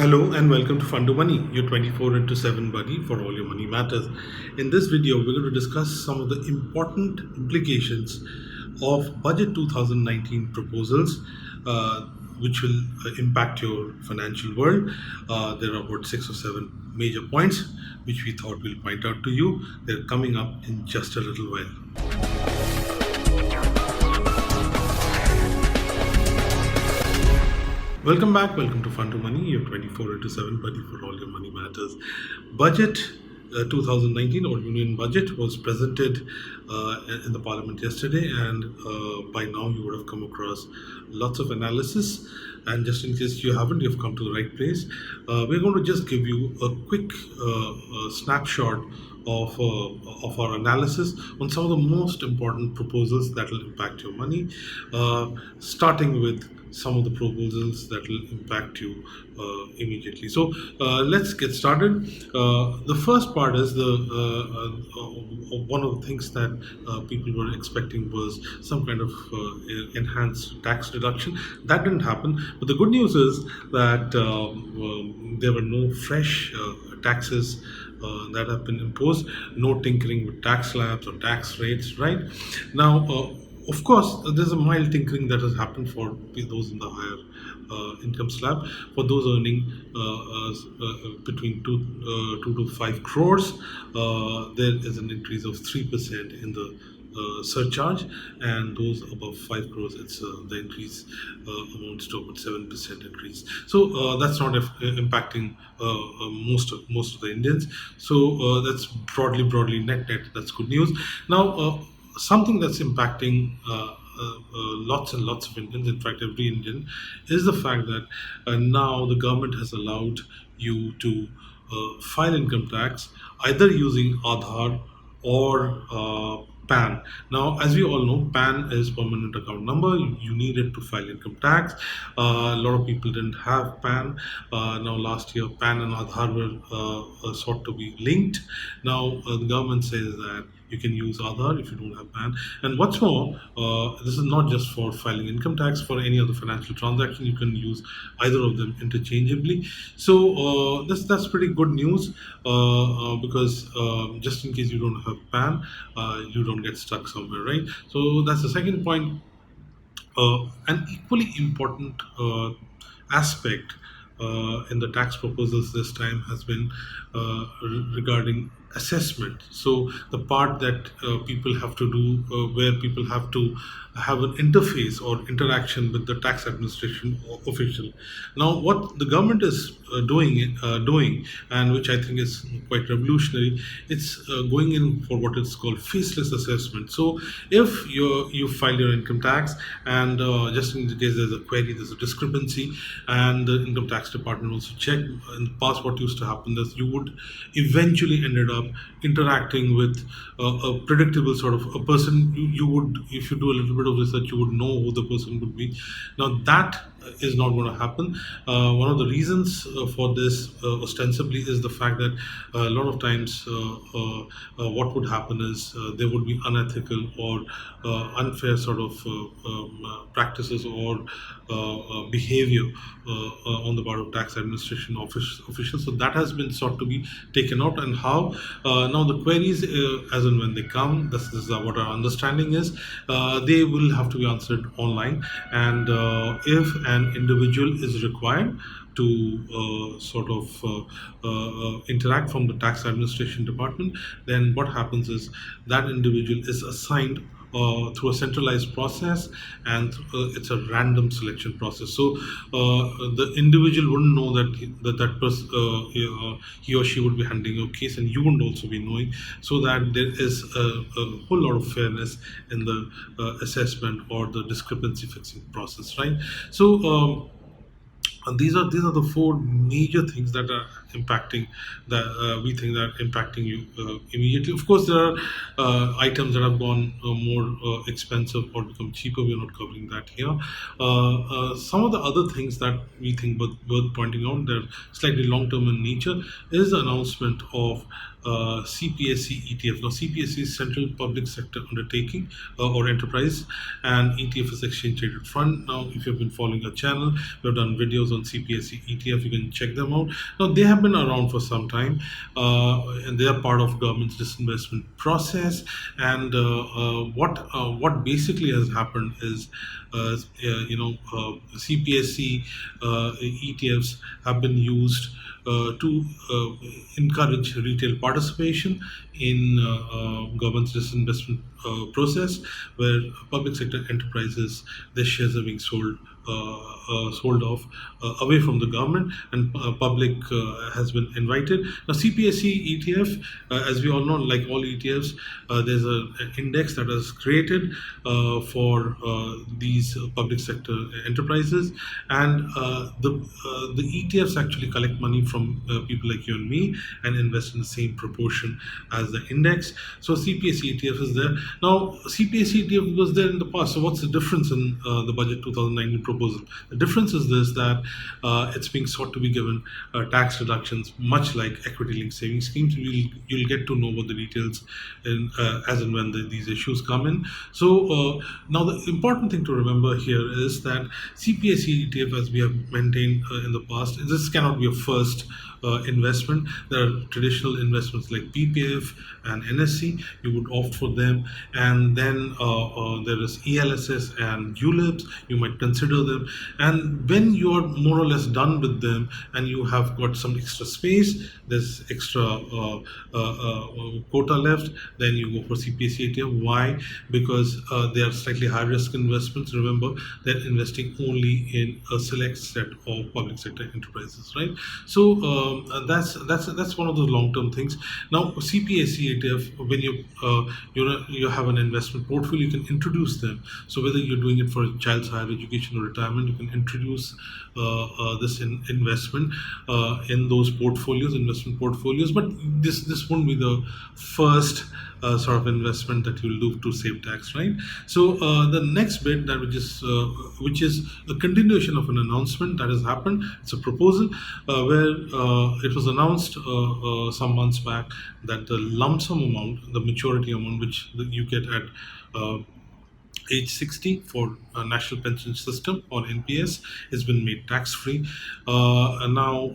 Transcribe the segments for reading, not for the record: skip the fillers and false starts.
Hello and welcome to Fund to Money, your 24 into 7 buddy for all your money matters. In this video, we're going to discuss some of the important implications of Budget 2019 proposals, uh, which will impact your financial world. There are about 6 or 7 major points which we thought we'll point out to you. They're coming up in just a little while. Welcome back. Welcome to Fund to Money, your 24 into 7 buddy for all your money matters. Budget 2019 or Union Budget was presented in the Parliament yesterday, and by now you would have come across lots of analysis. And just in case you haven't, you've come to the right place. We're going to just give you a quick snapshot of our analysis on some of the most important proposals that will impact your money, starting with some of the proposals that will impact you immediately. So let's get started. The first part is one of the things that people were expecting was some kind of enhanced tax deduction. That didn't happen, but the good news is that there were no fresh taxes that have been imposed, no tinkering with tax slabs or tax rates, right? Now, of course, there's a mild tinkering that has happened for those in the higher income slab. For those earning between 2 to 5 crores, there is an increase of 3% in the surcharge, and those above 5 crores, it's the increase amounts to about 7% increase. So that's not impacting most of the Indians. So that's broadly net. That's good news. Now, something that's impacting lots and lots of Indians, in fact, every Indian, is the fact that now the government has allowed you to file income tax either using Aadhaar or PAN. Now, as we all know, PAN is permanent account number. You need it to file income tax. A lot of people didn't have PAN. Now, last year, PAN and Aadhaar were sought to be linked. Now, the government says that you can use Aadhaar if you don't have PAN. And what's more, this is not just for filing income tax. For any other financial transaction, you can use either of them interchangeably. So that's pretty good news, because just in case you don't have PAN, you don't get stuck somewhere, right? So that's the second point. An equally important aspect in the tax proposals this time has been regarding assessment. So the part that people have to do, where people have to have an interface or interaction with the tax administration official. Now, what the government is doing, and which I think is quite revolutionary, it's going in for what is called faceless assessment. So if you file your income tax, and just in case there's a query, there's a discrepancy, and the income tax department also check. In the past, what used to happen is you would eventually ended up interacting with a predictable sort of a person. You would, if you do a little bit of research, you would know who the person would be. Now that is not going to happen. One of the reasons for this ostensibly is the fact that a lot of times what would happen is there would be unethical or unfair sort of practices or behavior on the part of tax administration officials. So that has been sought to be taken out. And how? Now the queries, as and when they come, this is what our understanding is, they will have to be answered online. And if an individual is required to interact from the tax administration department, then what happens is that individual is assigned through a centralized process, and it's a random selection process. So the individual wouldn't know that person, he or she would be handling your case, and you wouldn't also be knowing, so that there is a whole lot of fairness in the assessment or the discrepancy fixing process, right? So and these are the four major things that are impacting that we think that are impacting you immediately. Of course, there are items that have gone more expensive or become cheaper. We are not covering that here. Some of the other things that we think worth pointing out, they're slightly long term in nature, is the announcement of CPSE ETF. Now, CPSE is Central Public Sector Undertaking or Enterprise, and ETF is Exchange Traded Fund. Now, if you've been following our channel, we've done videos on CPSE ETF. You can check them out. Now, they have been around for some time, and they are part of government's disinvestment process. And what basically has happened is, CPSE ETFs have been used to encourage retail participation in government's disinvestment process, where public sector enterprises, their shares are being sold off away from the government, and public has been invited. Now, CPSE ETF, as we all know, like all ETFs, there's an index that is created for these public sector enterprises, and the ETFs actually collect money from people like you and me and invest in the same proportion as the index. So CPSE ETF is there. Now, CPSE ETF was there in the past. So what's the difference in the budget 2019 proposal? The difference is this, that it's being sought to be given tax reductions, much like equity-linked savings schemes. You'll get to know about the details as and when these issues come in. So now the important thing to remember here is that CPSE ETF, as we have maintained in the past, this cannot be a first investment. There are traditional investments like PPF and NSC. You would opt for them, and then there is ELSS and ULIPs. You might consider them, and when you are more or less done with them and you have got some extra space, there's extra quota left, then you go for CPSE ETF. Why? Because they are slightly high risk investments. Remember, they're investing only in a select set of public sector enterprises, right? So that's one of the long term things. Now, CPSE ETF, when you have an investment portfolio, you can introduce them. So whether you're doing it for a child's higher education or retirement, you can introduce this investment in those investment portfolios. But this won't be the first sort of investment that you'll do to save tax, right? So the next bit, that which is a continuation of an announcement that has happened. It's a proposal where it was announced some months back that the lump sum amount, the maturity amount, which you get at age 60 for National Pension System or NPS, has been made tax free. Now,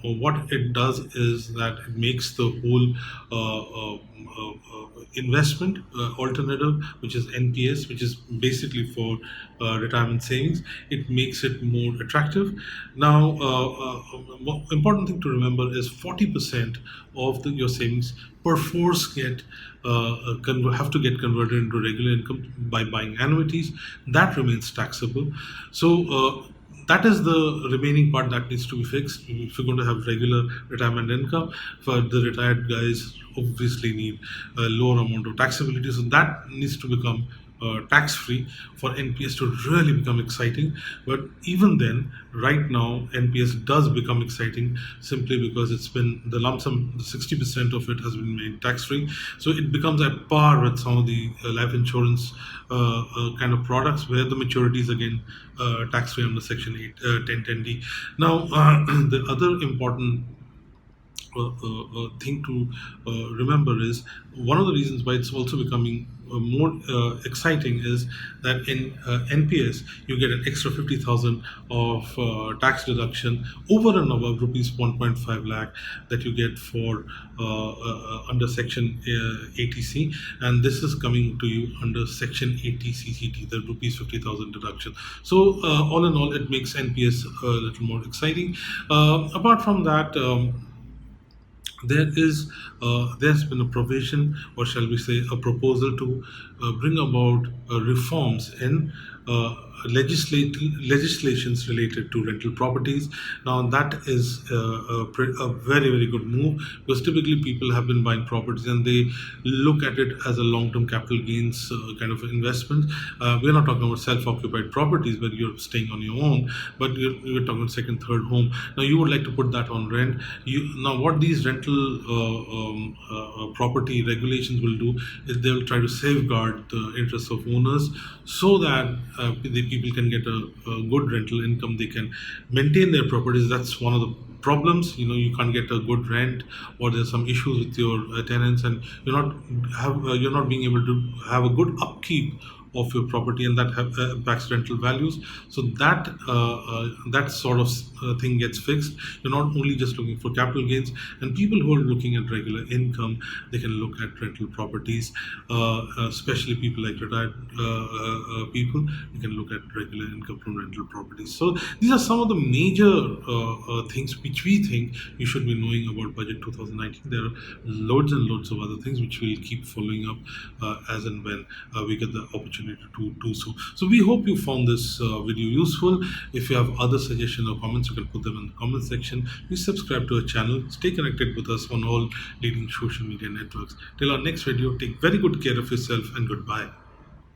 what it does is that it makes the whole investment alternative, which is NPS, which is basically for retirement savings, it makes it more attractive. Now, important thing to remember is 40% of your savings per force have to get converted into regular income by buying annuities. That remains taxable. So that is the remaining part that needs to be fixed. If you're going to have regular retirement income, for the retired guys obviously need a lower amount of taxability, so that needs to become tax free for NPS to really become exciting. But even then, right now, NPS does become exciting simply because it's been the lump sum, the 60% of it has been made tax free. So it becomes at par with some of the life insurance kind of products where the maturity is again tax free under Section 1010D. Now, the other important thing to remember is one of the reasons why it's also becoming more exciting is that in NPS you get an extra 50,000 of tax deduction over and above rupees 1.5 lakh that you get for under Section 80C, and this is coming to you under Section 80CCT, the rupees 50,000 deduction. So all in all, it makes NPS a little more exciting. Apart from that, there's been a provision, or shall we say a proposal, to bring about reforms in legislations related to rental properties. Now, that is a very, very good move, because typically people have been buying properties and they look at it as a long-term capital gains kind of investment. We're not talking about self-occupied properties where you're staying on your own, but we're talking about second, third home. Now, you would like to put that on rent. Now, what these rental property regulations will do is they will try to safeguard the interests of owners, so that the people can get a good rental income. They can maintain their properties. That's one of the problems. You can't get a good rent, or there's some issues with your tenants, and you're not being able to have a good upkeep of your property, and that impacts rental values. So that sort of thing gets fixed. You're not only just looking for capital gains, and people who are looking at regular income, they can look at rental properties, especially people like retired people. You can look at regular income from rental properties. So these are some of the major things which we think you should be knowing about budget 2019. There are loads and loads of other things which we'll keep following up as and when we get the opportunity to do so. So we hope you found this video useful. If you have other suggestions or comments, you can put them in the comment section. Please subscribe to our channel. Stay connected with us on all leading social media networks. Till our next video, take very good care of yourself, and goodbye.